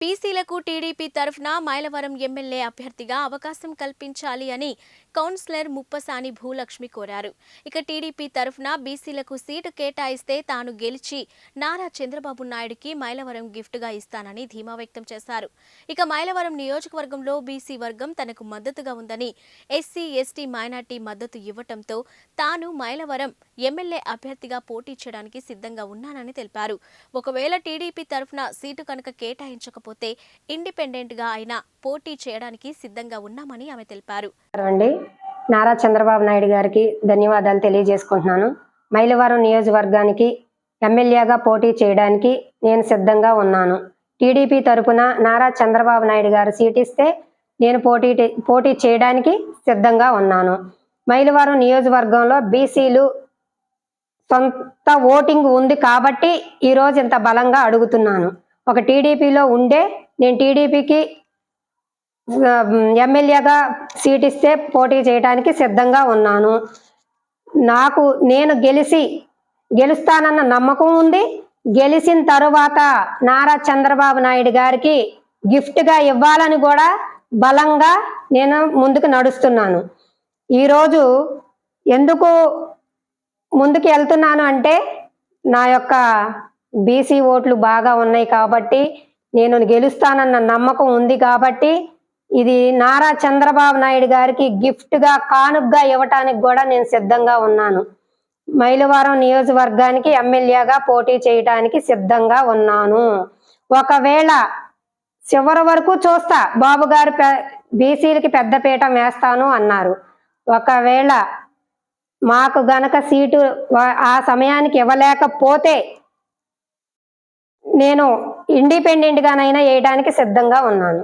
బీసీలకు టీడీపీ తరఫున మైలవరం ఎమ్మెల్యే అభ్యర్థిగా అవకాశం కల్పించాలి అని కౌన్సిలర్ ముప్పసాని భూలక్ష్మి కోరారు. ఇక టీడీపీ తరఫున బీసీలకు సీటు కేటాయిస్తే తాను గెలిచి నారా చంద్రబాబు నాయుడుకి మైలవరం గిఫ్ట్గా ఇస్తానని ధీమా వ్యక్తం చేశారు. ఇక మైలవరం నియోజకవర్గంలో బీసీ వర్గం తనకు మద్దతుగా ఉందని, ఎస్సీ ఎస్టీ మైనార్టీ మద్దతు ఇవ్వటంతో తాను మైలవరం ఎమ్మెల్యే అభ్యర్థిగా పోటీ చేయడానికి సిద్ధంగా ఉన్నానని తెలిపారు. ఒకవేళ టీడీపీ తరఫున సీటు కనుక కేటాయించకపోతే ఇండిపెండెంట్ గా అయినా పోటీ చేయడానికి సిద్ధంగా ఉన్నామని ఆమె తెలిపారు. నారా చంద్రబాబు నాయుడు గారికి ధన్యవాదాలు తెలియజేసుకుంటున్నాను. మైలవరం నియోజకవర్గానికి ఎమ్మెల్యేగా పోటీ చేయడానికి నేను సిద్ధంగా ఉన్నాను. టీడీపీ తరఫున నారా చంద్రబాబు నాయుడు గారు సీట్ ఇస్తే నేను పోటీ చేయడానికి సిద్ధంగా ఉన్నాను. మైలవరం నియోజకవర్గంలో బీసీలు సొంత ఓటింగ్ ఉంది కాబట్టి ఈరోజు ఇంత బలంగా అడుగుతున్నాను. ఒక టీడీపీలో ఉండే నేను టీడీపీకి ఎమ్మెల్యేగా సీట్ ఇస్తే పోటీ చేయడానికి సిద్ధంగా ఉన్నాను. నేను గెలుస్తానన్న నమ్మకం ఉంది. గెలిచిన తరువాత నారా చంద్రబాబు నాయుడు గారికి గిఫ్ట్గా ఇవ్వాలని కూడా బలంగా నేను ముందుకు నడుస్తున్నాను. ఈరోజు ఎందుకు ముందుకు వెళ్తున్నాను అంటే నా యొక్క బీసీ ఓట్లు బాగా ఉన్నాయి కాబట్టి, నేను గెలుస్తానన్న నమ్మకం ఉంది కాబట్టి, ఇది నారా చంద్రబాబు నాయుడు గారికి గిఫ్ట్గా కానుగ్గా ఇవ్వటానికి కూడా నేను సిద్ధంగా ఉన్నాను. మైలవరం నియోజకవర్గానికి ఎమ్మెల్యేగా పోటీ చేయడానికి సిద్ధంగా ఉన్నాను. ఒకవేళ చివరి వరకు చూస్తా, బాబు గారు బీసీలకి పెద్దపీట వేస్తాను అన్నారు. ఒకవేళ మాకు గనక సీటు ఆ సమయానికి ఇవ్వలేకపోతే నేను ఇండిపెండెంట్ గానైనా వేయడానికి సిద్ధంగా ఉన్నాను.